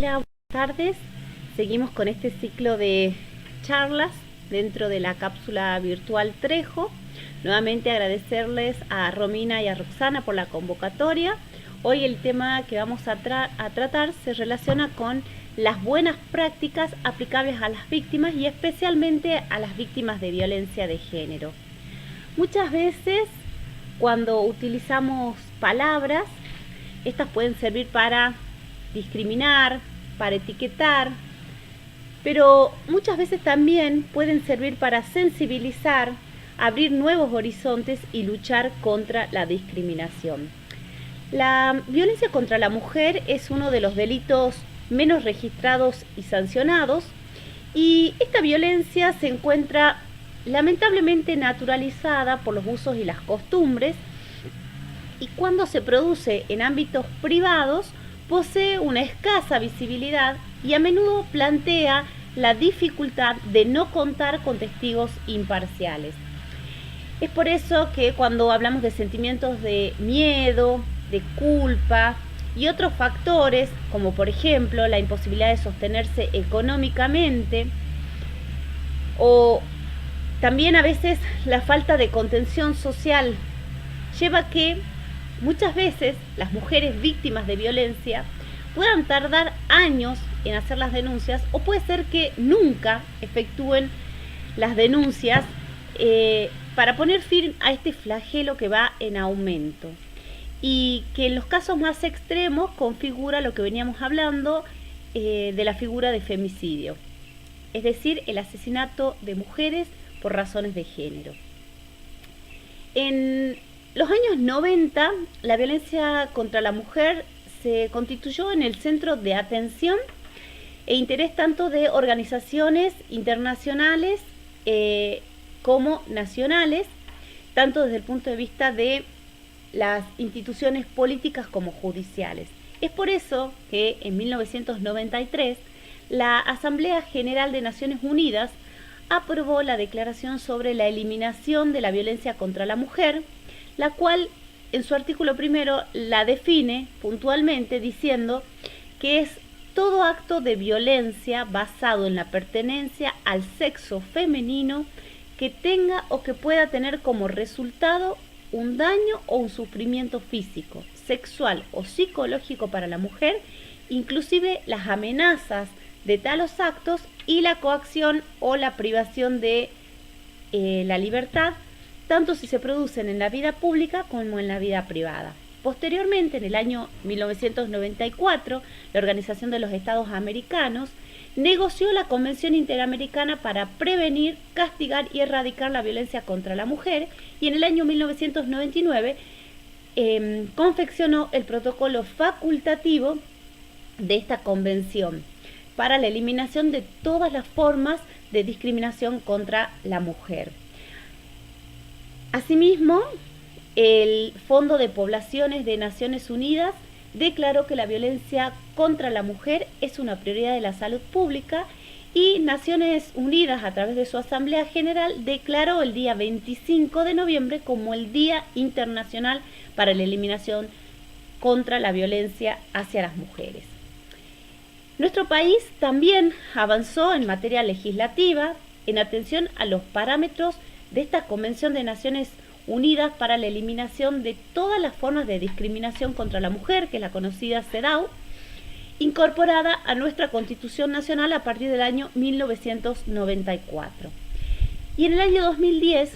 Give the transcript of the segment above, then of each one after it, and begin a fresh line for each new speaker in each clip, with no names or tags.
Hola, buenas tardes. Seguimos con este ciclo de charlas dentro de la cápsula virtual Trejo. Nuevamente agradecerles a Romina y a Roxana por la convocatoria. Hoy el tema que vamos a tratar se relaciona con las buenas prácticas aplicables a las víctimas y especialmente a las víctimas de violencia de género. Muchas veces cuando utilizamos palabras, estas pueden servir para discriminar, para etiquetar, pero muchas veces también pueden servir para sensibilizar, abrir nuevos horizontes y luchar contra la discriminación. La violencia contra la mujer es uno de los delitos menos registrados y sancionados, y esta violencia se encuentra lamentablemente naturalizada por los usos y las costumbres, y cuando se produce en ámbitos privados posee una escasa visibilidad y a menudo plantea la dificultad de no contar con testigos imparciales. Es por eso que cuando hablamos de sentimientos de miedo, de culpa y otros factores, como por ejemplo la imposibilidad de sostenerse económicamente, o también a veces la falta de contención social, lleva a que muchas veces las mujeres víctimas de violencia puedan tardar años en hacer las denuncias, o puede ser que nunca efectúen las denuncias para poner fin a este flagelo que va en aumento, y que en los casos más extremos configura lo que veníamos hablando de la figura de femicidio, es decir, el asesinato de mujeres por razones de género. En los años 90, la violencia contra la mujer se constituyó en el centro de atención e interés tanto de organizaciones internacionales como nacionales, tanto desde el punto de vista de las instituciones políticas como judiciales. Es por eso que en 1993 la Asamblea General de Naciones Unidas aprobó la Declaración sobre la Eliminación de la Violencia contra la Mujer, la cual en su artículo primero la define puntualmente diciendo que es todo acto de violencia basado en la pertenencia al sexo femenino que tenga o que pueda tener como resultado un daño o un sufrimiento físico, sexual o psicológico para la mujer, inclusive las amenazas de talos actos y la coacción o la privación de la libertad, tanto si se producen en la vida pública como en la vida privada. Posteriormente, en el año 1994, la Organización de los Estados Americanos negoció la Convención Interamericana para prevenir, castigar y erradicar la violencia contra la mujer, y en el año 1999 confeccionó el protocolo facultativo de esta convención para la eliminación de todas las formas de discriminación contra la mujer. Asimismo, el Fondo de Poblaciones de Naciones Unidas declaró que la violencia contra la mujer es una prioridad de la salud pública, y Naciones Unidas, a través de su Asamblea General, declaró el día 25 de noviembre como el Día Internacional para la Eliminación contra la Violencia hacia las Mujeres. Nuestro país también avanzó en materia legislativa en atención a los parámetros de esta Convención de Naciones Unidas para la eliminación de todas las formas de discriminación contra la mujer, que es la conocida CEDAW, incorporada a nuestra Constitución Nacional a partir del año 1994. Y en el año 2010,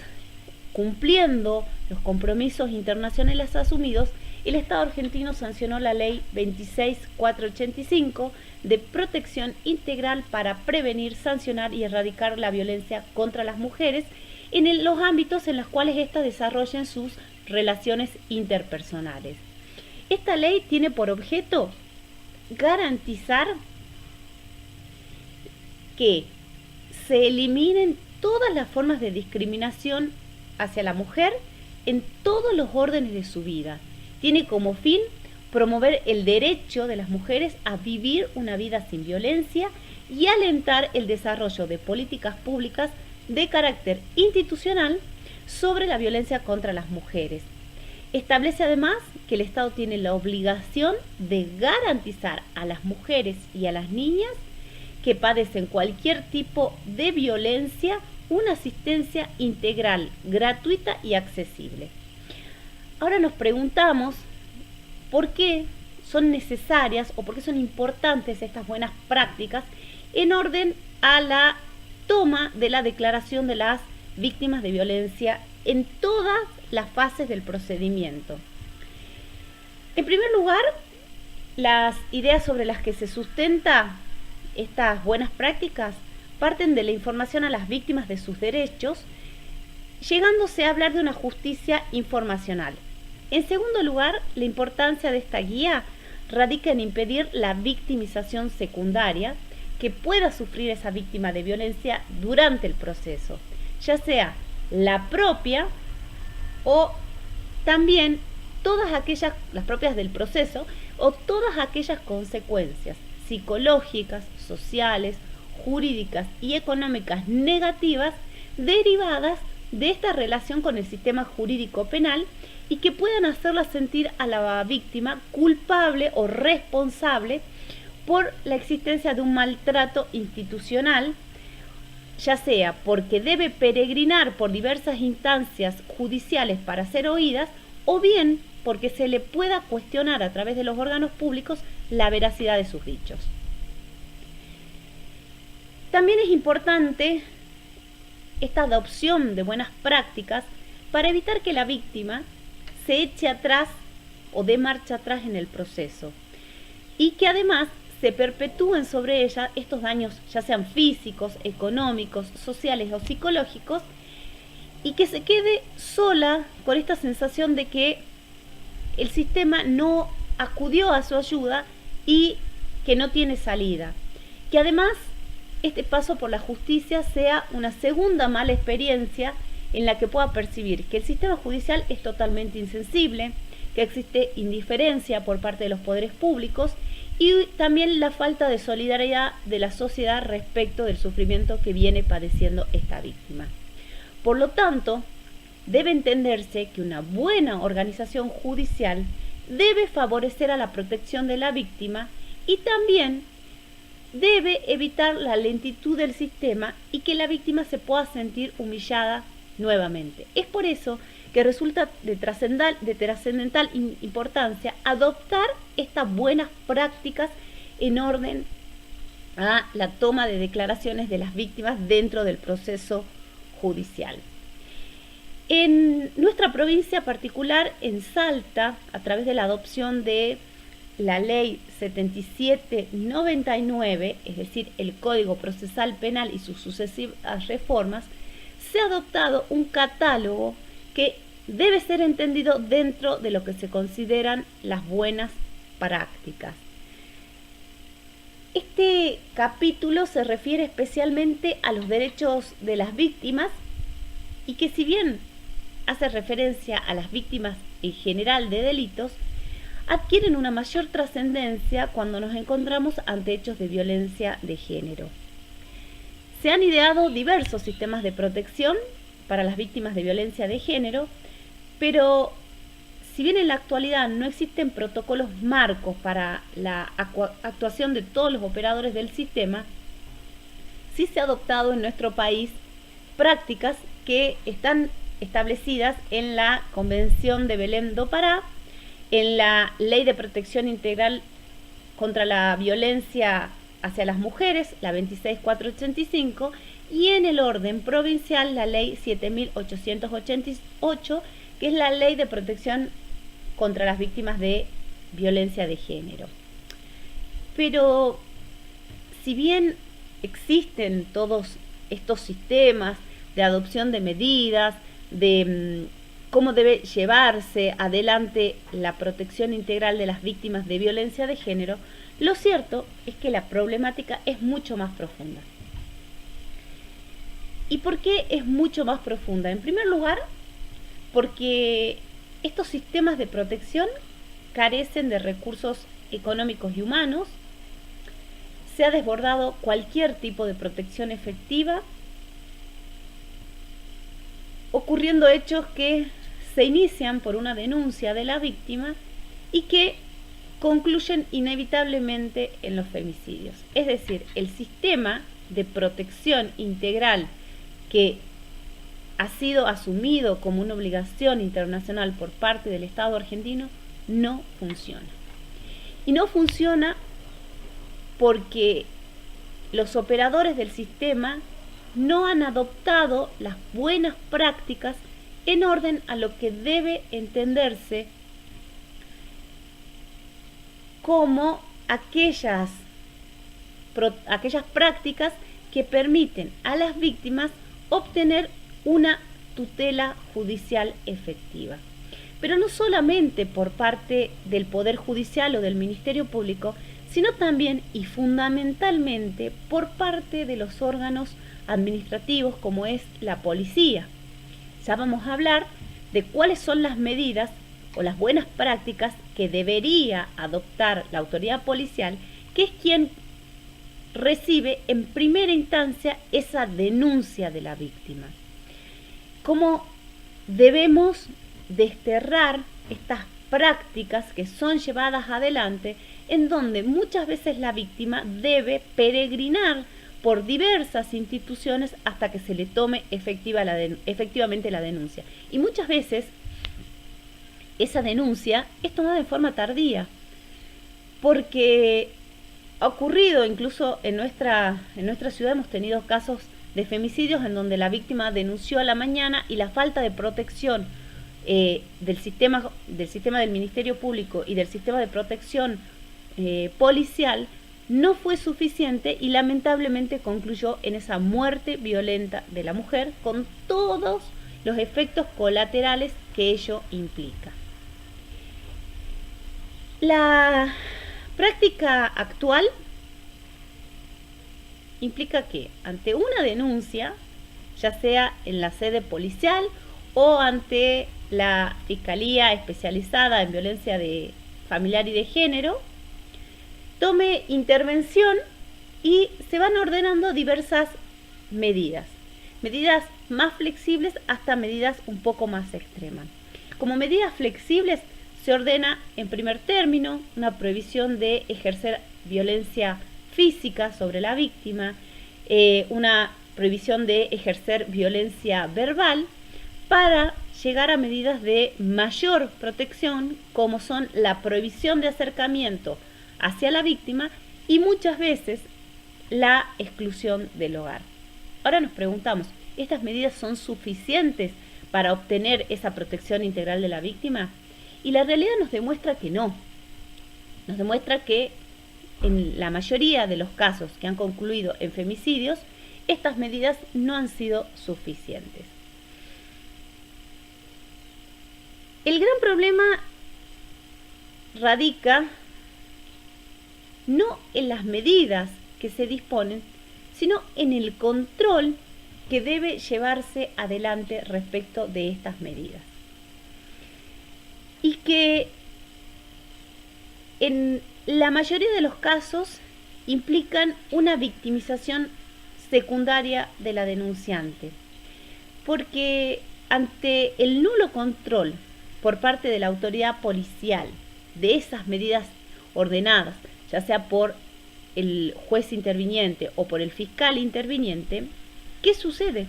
cumpliendo los compromisos internacionales asumidos, el Estado argentino sancionó la Ley 26485 de protección integral para prevenir, sancionar y erradicar la violencia contra las mujeres en los ámbitos en los cuales éstas desarrollen sus relaciones interpersonales. Esta ley tiene por objeto garantizar que se eliminen todas las formas de discriminación hacia la mujer en todos los órdenes de su vida. Tiene como fin promover el derecho de las mujeres a vivir una vida sin violencia y alentar el desarrollo de políticas públicas de carácter institucional sobre la violencia contra las mujeres. Establece además que el Estado tiene la obligación de garantizar a las mujeres y a las niñas que padecen cualquier tipo de violencia una asistencia integral, gratuita y accesible. Ahora nos preguntamos por qué son necesarias o por qué son importantes estas buenas prácticas en orden a la toma de la declaración de las víctimas de violencia en todas las fases del procedimiento. En primer lugar, las ideas sobre las que se sustenta estas buenas prácticas parten de la información a las víctimas de sus derechos, llegándose a hablar de una justicia informacional. En segundo lugar, la importancia de esta guía radica en impedir la victimización secundaria que pueda sufrir esa víctima de violencia durante el proceso, ya sea la propia o también todas aquellas, las propias del proceso, o todas aquellas consecuencias psicológicas, sociales, jurídicas y económicas negativas derivadas de esta relación con el sistema jurídico penal y que puedan hacerla sentir a la víctima culpable o responsable por la existencia de un maltrato institucional, ya sea porque debe peregrinar por diversas instancias judiciales para ser oídas, o bien porque se le pueda cuestionar a través de los órganos públicos la veracidad de sus dichos. También es importante esta adopción de buenas prácticas para evitar que la víctima se eche atrás o dé marcha atrás en el proceso y que además se perpetúen sobre ella estos daños, ya sean físicos, económicos, sociales o psicológicos, y que se quede sola con esta sensación de que el sistema no acudió a su ayuda y que no tiene salida. Que además este paso por la justicia sea una segunda mala experiencia en la que pueda percibir que el sistema judicial es totalmente insensible, que existe indiferencia por parte de los poderes públicos y también la falta de solidaridad de la sociedad respecto del sufrimiento que viene padeciendo esta víctima. Por lo tanto, debe entenderse que una buena organización judicial debe favorecer a la protección de la víctima y también debe evitar la lentitud del sistema y que la víctima se pueda sentir humillada nuevamente. Es por eso que resulta de trascendental importancia adoptar estas buenas prácticas en orden a la toma de declaraciones de las víctimas dentro del proceso judicial. En nuestra provincia particular, en Salta, a través de la adopción de la ley 7799, es decir, el Código Procesal Penal y sus sucesivas reformas, se ha adoptado un catálogo que debe ser entendido dentro de lo que se consideran las buenas prácticas. Este capítulo se refiere especialmente a los derechos de las víctimas y que, si bien hace referencia a las víctimas en general de delitos, adquieren una mayor trascendencia cuando nos encontramos ante hechos de violencia de género. Se han ideado diversos sistemas de protección para las víctimas de violencia de género, pero si bien en la actualidad no existen protocolos marcos para la actuación de todos los operadores del sistema, sí se ha adoptado en nuestro país prácticas que están establecidas en la Convención de Belém do Pará, en la Ley de Protección Integral contra la Violencia hacia las Mujeres, la 26485, y en el orden provincial la Ley 7888, que es la Ley de Protección contra las Víctimas de Violencia de Género. Pero si bien existen todos estos sistemas de adopción de medidas, de cómo debe llevarse adelante la protección integral de las víctimas de violencia de género, lo cierto es que la problemática es mucho más profunda. ¿Y por qué es mucho más profunda? En primer lugar, porque estos sistemas de protección carecen de recursos económicos y humanos, se ha desbordado cualquier tipo de protección efectiva, ocurriendo hechos que se inician por una denuncia de la víctima y que concluyen inevitablemente en los femicidios. Es decir, el sistema de protección integral que ha sido asumido como una obligación internacional por parte del Estado argentino no funciona. Y no funciona porque los operadores del sistema no han adoptado las buenas prácticas en orden a lo que debe entenderse como aquellas prácticas que permiten a las víctimas obtener una tutela judicial efectiva. Pero no solamente por parte del Poder Judicial o del Ministerio Público, sino también y fundamentalmente por parte de los órganos administrativos como es la policía. Ya vamos a hablar de cuáles son las medidas o las buenas prácticas que debería adoptar la autoridad policial, que es quien recibe en primera instancia esa denuncia de la víctima. Cómo debemos desterrar estas prácticas que son llevadas adelante, en donde muchas veces la víctima debe peregrinar por diversas instituciones hasta que se le tome efectivamente la denuncia. Y muchas veces esa denuncia es tomada de forma tardía, porque ha ocurrido incluso en nuestra ciudad, hemos tenido casos de femicidios en donde la víctima denunció a la mañana y la falta de protección del sistema del Ministerio Público y del sistema de protección policial no fue suficiente y lamentablemente concluyó en esa muerte violenta de la mujer con todos los efectos colaterales que ello implica. La práctica actual implica que ante una denuncia, ya sea en la sede policial o ante la Fiscalía Especializada en Violencia Familiar y de Género, tome intervención y se van ordenando diversas medidas más flexibles hasta medidas un poco más extremas. Como medidas flexibles se ordena en primer término una prohibición de ejercer violencia física sobre la víctima, una prohibición de ejercer violencia verbal, para llegar a medidas de mayor protección como son la prohibición de acercamiento hacia la víctima y muchas veces la exclusión del hogar. Ahora nos preguntamos, ¿estas medidas son suficientes para obtener esa protección integral de la víctima? Y la realidad nos demuestra que no. Nos demuestra que en la mayoría de los casos que han concluido en femicidios, estas medidas no han sido suficientes. El gran problema radica no en las medidas que se disponen, sino en el control que debe llevarse adelante respecto de estas medidas. Y que en la mayoría de los casos implican una victimización secundaria de la denunciante, porque ante el nulo control por parte de la autoridad policial de esas medidas ordenadas, ya sea por el juez interviniente o por el fiscal interviniente, ¿qué sucede?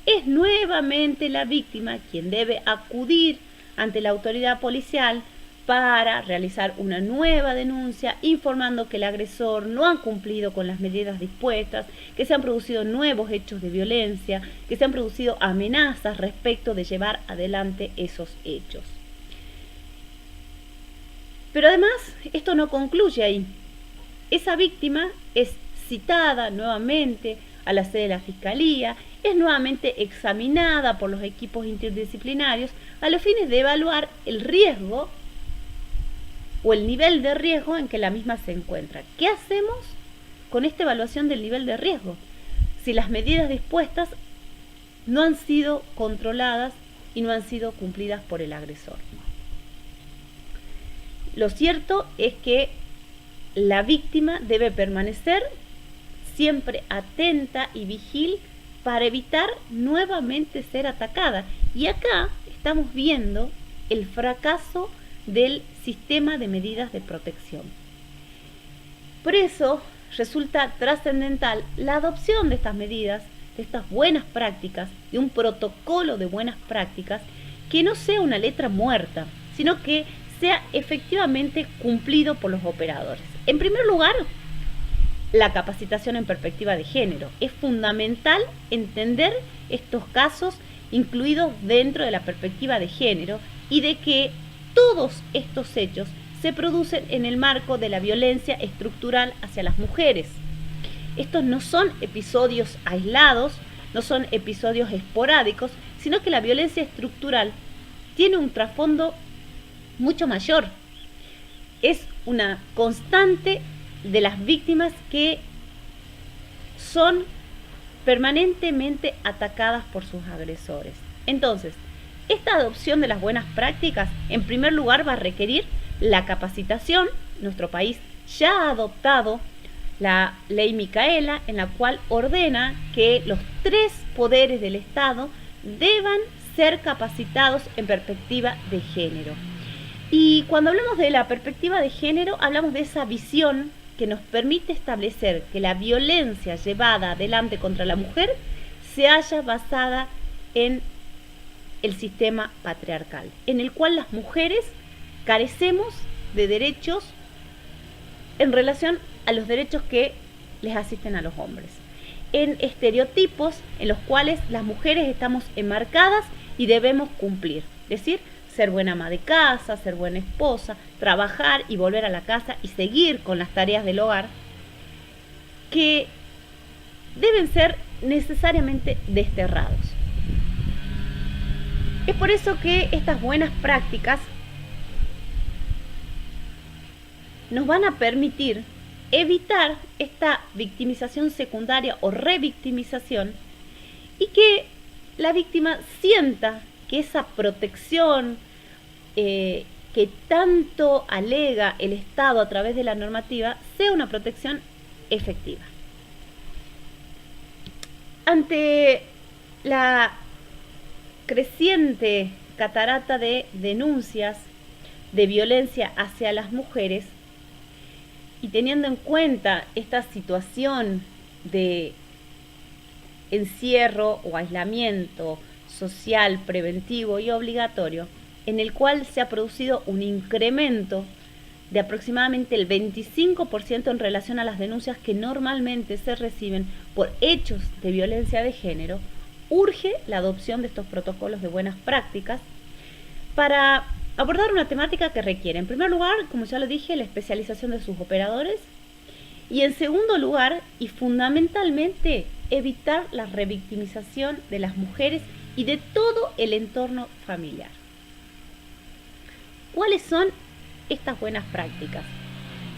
Es nuevamente la víctima quien debe acudir ante la autoridad policial para realizar una nueva denuncia, informando que el agresor no ha cumplido con las medidas dispuestas, que se han producido nuevos hechos de violencia, que se han producido amenazas respecto de llevar adelante esos hechos. Pero además, esto no concluye ahí. Esa víctima es citada nuevamente a la sede de la Fiscalía, es nuevamente examinada por los equipos interdisciplinarios a los fines de evaluar el riesgo o el nivel de riesgo en que la misma se encuentra. ¿Qué hacemos con esta evaluación del nivel de riesgo? Si las medidas dispuestas no han sido controladas y no han sido cumplidas por el agresor. Lo cierto es que la víctima debe permanecer siempre atenta y vigil para evitar nuevamente ser atacada. Y acá estamos viendo el fracaso del sistema de medidas de protección. Por eso resulta trascendental la adopción de estas medidas, de estas buenas prácticas, de un protocolo de buenas prácticas que no sea una letra muerta, sino que sea efectivamente cumplido por los operadores. En primer lugar, la capacitación en perspectiva de género. Es fundamental entender estos casos incluidos dentro de la perspectiva de género y de que todos estos hechos se producen en el marco de la violencia estructural hacia las mujeres. Estos no son episodios aislados, no son episodios esporádicos, sino que la violencia estructural tiene un trasfondo mucho mayor. Es una constante de las víctimas que son permanentemente atacadas por sus agresores. Entonces, esta adopción de las buenas prácticas, en primer lugar, va a requerir la capacitación. Nuestro país ya ha adoptado la ley Micaela, en la cual ordena que los 3 poderes del Estado deban ser capacitados en perspectiva de género. Y cuando hablamos de la perspectiva de género, hablamos de esa visión que nos permite establecer que la violencia llevada adelante contra la mujer se haya basada en el sistema patriarcal, en el cual las mujeres carecemos de derechos en relación a los derechos que les asisten a los hombres, en estereotipos en los cuales las mujeres estamos enmarcadas y debemos cumplir, es decir, ser buena ama de casa, ser buena esposa, trabajar y volver a la casa y seguir con las tareas del hogar, que deben ser necesariamente desterrados. Es por eso que estas buenas prácticas nos van a permitir evitar esta victimización secundaria o revictimización y que la víctima sienta que esa protección que tanto alega el Estado a través de la normativa sea una protección efectiva. Ante la creciente catarata de denuncias de violencia hacia las mujeres y teniendo en cuenta esta situación de encierro o aislamiento social, preventivo y obligatorio, en el cual se ha producido un incremento de aproximadamente el 25% en relación a las denuncias que normalmente se reciben por hechos de violencia de género, urge la adopción de estos protocolos de buenas prácticas para abordar una temática que requiere, en primer lugar, como ya lo dije, la especialización de sus operadores y en segundo lugar, y fundamentalmente, evitar la revictimización de las mujeres y de todo el entorno familiar. ¿Cuáles son estas buenas prácticas?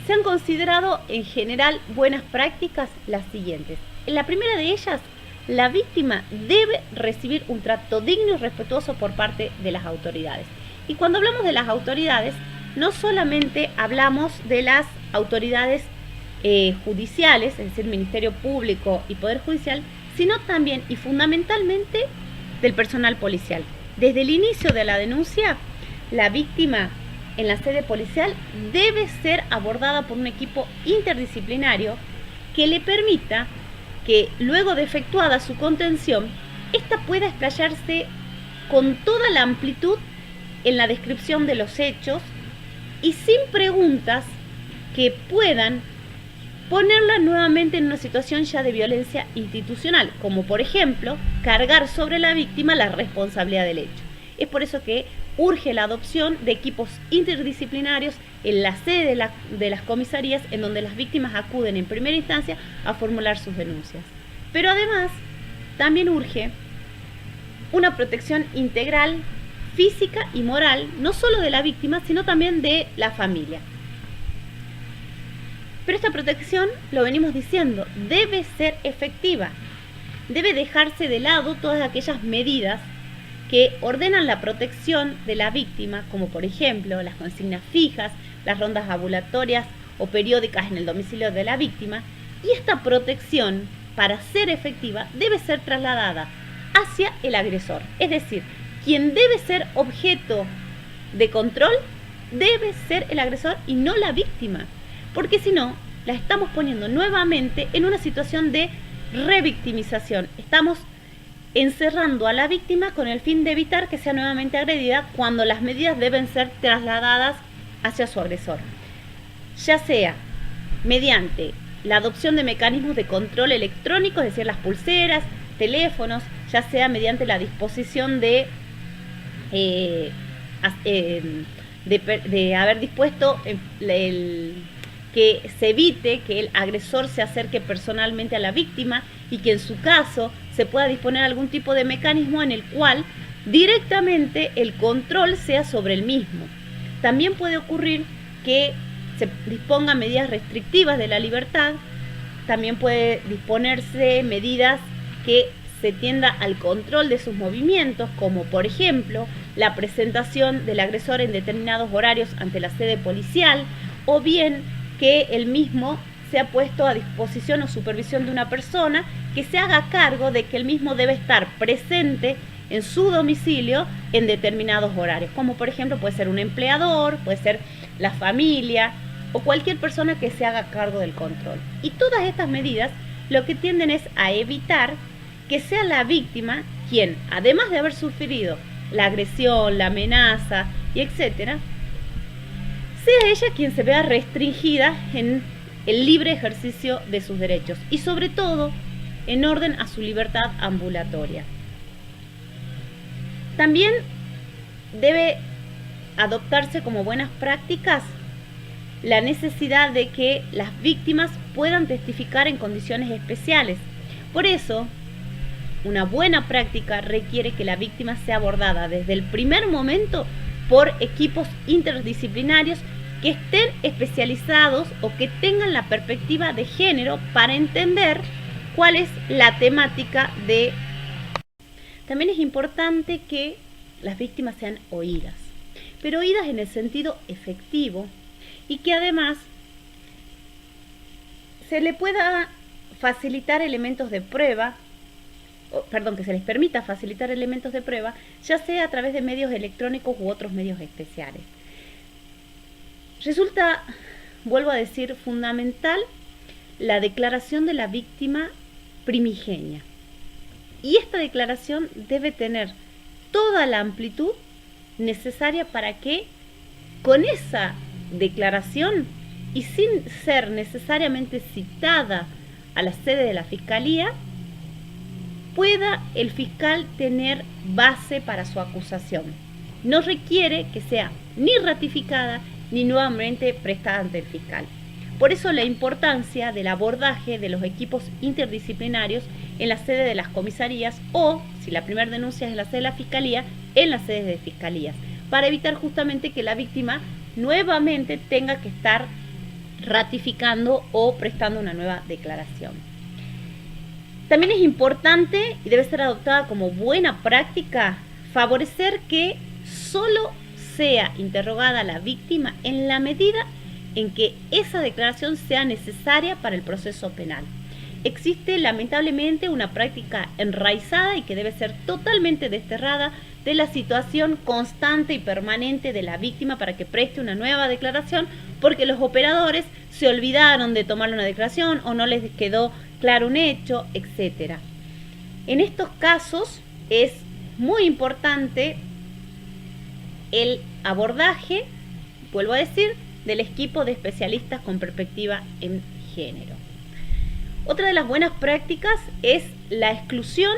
Se han considerado en general buenas prácticas las siguientes. En la primera de ellas, la víctima debe recibir un trato digno y respetuoso por parte de las autoridades. Y cuando hablamos de las autoridades, no solamente hablamos de las autoridades judiciales, es decir, Ministerio Público y Poder Judicial, sino también y fundamentalmente del personal policial. Desde el inicio de la denuncia, la víctima en la sede policial debe ser abordada por un equipo interdisciplinario que le permita que luego de efectuada su contención, ésta pueda explayarse con toda la amplitud en la descripción de los hechos y sin preguntas que puedan ponerla nuevamente en una situación ya de violencia institucional, como por ejemplo, cargar sobre la víctima la responsabilidad del hecho. Es por eso que urge la adopción de equipos interdisciplinarios en la sede de las comisarías, en donde las víctimas acuden en primera instancia a formular sus denuncias. Pero además, también urge una protección integral, física y moral, no solo de la víctima, sino también de la familia. Pero esta protección, lo venimos diciendo, debe ser efectiva. Debe dejarse de lado todas aquellas medidas que ordenan la protección de la víctima, como por ejemplo las consignas fijas, las rondas ambulatorias o periódicas en el domicilio de la víctima, y esta protección, para ser efectiva, debe ser trasladada hacia el agresor, es decir, quien debe ser objeto de control debe ser el agresor y no la víctima, porque si no, la estamos poniendo nuevamente en una situación de revictimización. Estamos encerrando a la víctima con el fin de evitar que sea nuevamente agredida cuando las medidas deben ser trasladadas hacia su agresor, ya sea mediante la adopción de mecanismos de control electrónico, es decir, las pulseras, teléfonos, ya sea mediante la disposición de haber dispuesto que se evite que el agresor se acerque personalmente a la víctima y que en su caso se pueda disponer algún tipo de mecanismo en el cual directamente el control sea sobre el mismo. También puede ocurrir que se dispongan medidas restrictivas de la libertad, también puede disponerse medidas que se tienda al control de sus movimientos, como por ejemplo la presentación del agresor en determinados horarios ante la sede policial, o bien que el mismo sea puesto a disposición o supervisión de una persona que se haga cargo de que el mismo debe estar presente en su domicilio en determinados horarios, como por ejemplo puede ser un empleador, puede ser la familia o cualquier persona que se haga cargo del control. Y todas estas medidas lo que tienden es a evitar que sea la víctima quien, además de haber sufrido la agresión, la amenaza y etcétera, sea ella quien se vea restringida en el libre ejercicio de sus derechos y sobre todo en orden a su libertad ambulatoria. También debe adoptarse como buenas prácticas la necesidad de que las víctimas puedan testificar en condiciones especiales. Por eso, una buena práctica requiere que la víctima sea abordada desde el primer momento por equipos interdisciplinarios que estén especializados o que tengan la perspectiva de género para entender cuál es la temática de... También es importante que las víctimas sean oídas, pero oídas en el sentido efectivo y que además se le pueda facilitar elementos de prueba, que se les permita facilitar elementos de prueba, ya sea a través de medios electrónicos u otros medios especiales. Resulta, vuelvo a decir, fundamental la declaración de la víctima primigenia. Y esta declaración debe tener toda la amplitud necesaria para que con esa declaración y sin ser necesariamente citada a la sede de la Fiscalía, pueda el fiscal tener base para su acusación. No requiere que sea ni ratificada ni nuevamente prestada ante el fiscal. Por eso la importancia del abordaje de los equipos interdisciplinarios en la sede de las comisarías o, si la primera denuncia es en la sede de la Fiscalía, en las sedes de fiscalías, para evitar justamente que la víctima nuevamente tenga que estar ratificando o prestando una nueva declaración. También es importante y debe ser adoptada como buena práctica favorecer que solo sea interrogada la víctima en la medida en que esa declaración sea necesaria para el proceso penal. Existe lamentablemente una práctica enraizada y que debe ser totalmente desterrada de la situación constante y permanente de la víctima para que preste una nueva declaración porque los operadores se olvidaron de tomar una declaración o no les quedó claro un hecho, etc. En estos casos es muy importante el abordaje, vuelvo a decir, del equipo de especialistas con perspectiva en género. Otra de las buenas prácticas es la exclusión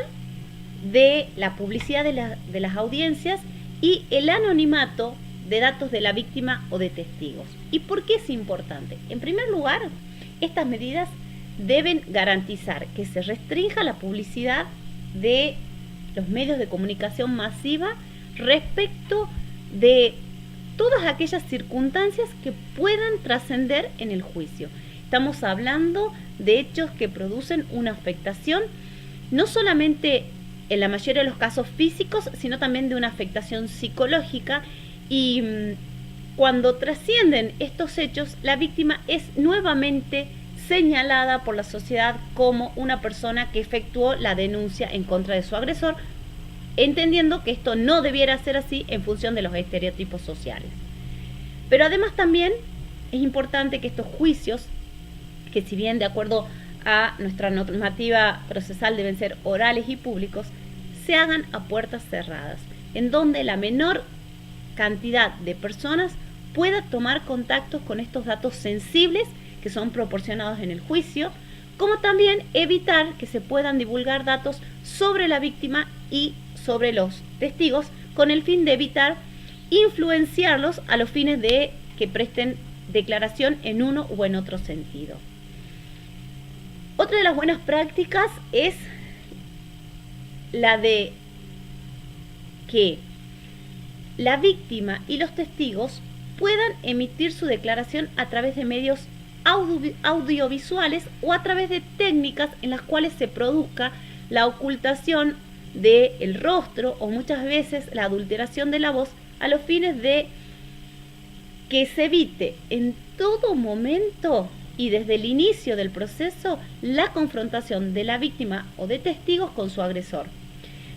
de la publicidad de las audiencias y el anonimato de datos de la víctima o de testigos. ¿Y por qué es importante? En primer lugar, estas medidas deben garantizar que se restrinja la publicidad de los medios de comunicación masiva respecto de todas aquellas circunstancias que puedan trascender en el juicio. Estamos hablando de hechos que producen una afectación, no solamente en la mayoría de los casos físicos, sino también de una afectación psicológica, y cuando trascienden estos hechos, la víctima es nuevamente señalada por la sociedad como una persona que efectuó la denuncia en contra de su agresor entendiendo que esto no debiera ser así en función de los estereotipos sociales. Pero además también es importante que estos juicios, que si bien de acuerdo a nuestra normativa procesal deben ser orales y públicos, se hagan a puertas cerradas, en donde la menor cantidad de personas pueda tomar contactos con estos datos sensibles que son proporcionados en el juicio, como también evitar que se puedan divulgar datos sobre la víctima y sobre los testigos, con el fin de evitar influenciarlos a los fines de que presten declaración en uno o en otro sentido. Otra de las buenas prácticas es la de que la víctima y los testigos puedan emitir su declaración a través de medios audiovisuales o a través de técnicas en las cuales se produzca la ocultación del rostro o muchas veces la adulteración de la voz a los fines de que se evite en todo momento y desde el inicio del proceso la confrontación de la víctima o de testigos con su agresor.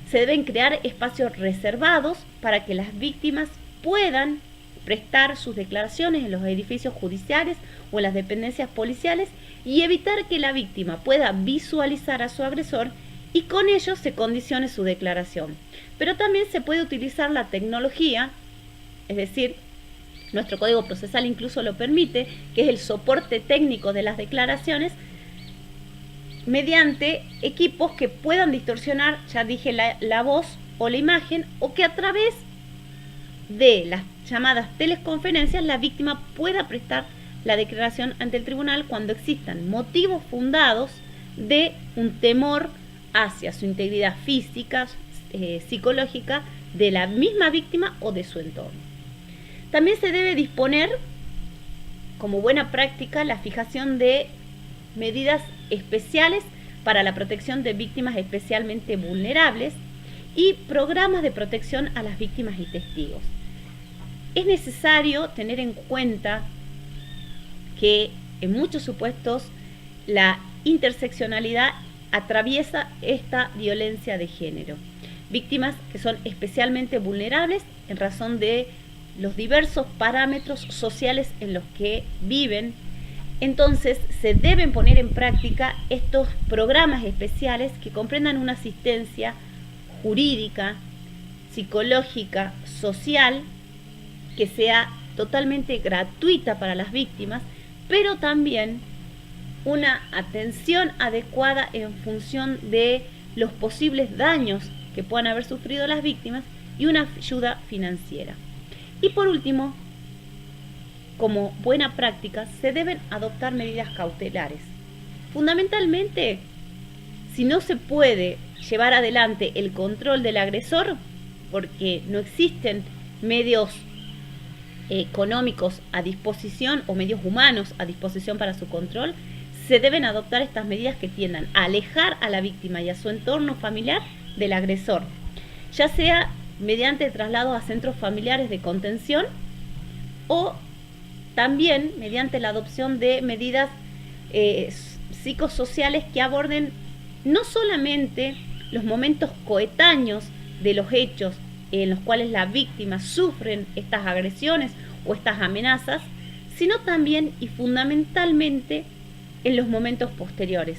Se deben crear espacios reservados para que las víctimas puedan prestar sus declaraciones en los edificios judiciales o en las dependencias policiales y evitar que la víctima pueda visualizar a su agresor y con ello se condicione su declaración. Pero también se puede utilizar la tecnología, es decir, nuestro Código Procesal incluso lo permite, que es el soporte técnico de las declaraciones, mediante equipos que puedan distorsionar, ya dije, la voz o la imagen, o que a través de las llamadas teleconferencias la víctima pueda prestar la declaración ante el tribunal cuando existan motivos fundados de un temor hacia su integridad física, psicológica de la misma víctima o de su entorno. También se debe disponer como buena práctica la fijación de medidas especiales para la protección de víctimas especialmente vulnerables y programas de protección a las víctimas y testigos. Es necesario tener en cuenta que en muchos supuestos la interseccionalidad atraviesa esta violencia de género. Víctimas que son especialmente vulnerables en razón de los diversos parámetros sociales en los que viven. Entonces se deben poner en práctica estos programas especiales que comprendan una asistencia jurídica, psicológica, social, que sea totalmente gratuita para las víctimas, pero también una atención adecuada en función de los posibles daños que puedan haber sufrido las víctimas y una ayuda financiera. Y por último, como buena práctica, se deben adoptar medidas cautelares. Fundamentalmente, si no se puede llevar adelante el control del agresor, porque no existen medios económicos a disposición o medios humanos a disposición para su control, se deben adoptar estas medidas que tiendan a alejar a la víctima y a su entorno familiar del agresor, ya sea mediante traslado a centros familiares de contención o también mediante la adopción de medidas psicosociales que aborden no solamente los momentos coetáneos de los hechos en los cuales las víctimas sufren estas agresiones o estas amenazas, sino también y fundamentalmente en los momentos posteriores.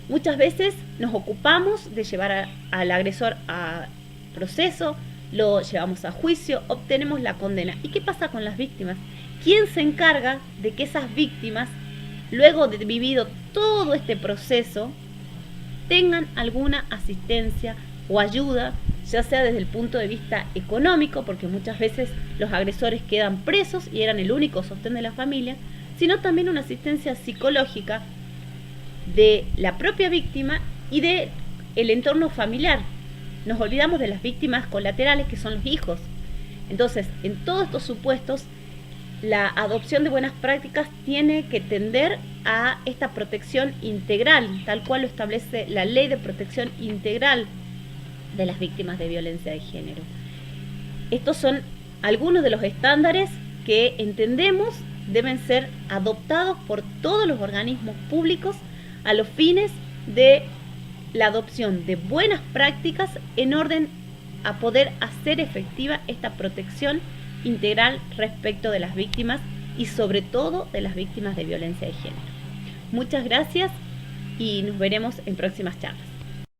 Muchas veces nos ocupamos de llevar al agresor a proceso, lo llevamos a juicio, obtenemos la condena. ¿Y qué pasa con las víctimas? ¿Quién se encarga de que esas víctimas, luego de vivido todo este proceso, tengan alguna asistencia o ayuda, ya sea desde el punto de vista económico, porque muchas veces los agresores quedan presos y eran el único sostén de la familia, sino también una asistencia psicológica de la propia víctima y de el entorno familiar? Nos olvidamos de las víctimas colaterales, que son los hijos. Entonces, en todos estos supuestos, la adopción de buenas prácticas tiene que tender a esta protección integral, tal cual lo establece la Ley de Protección Integral de las Víctimas de Violencia de Género. Estos son algunos de los estándares que entendemos deben ser adoptados por todos los organismos públicos a los fines de la adopción de buenas prácticas en orden a poder hacer efectiva esta protección integral respecto de las víctimas y sobre todo de las víctimas de violencia de género. Muchas gracias y nos veremos en próximas charlas.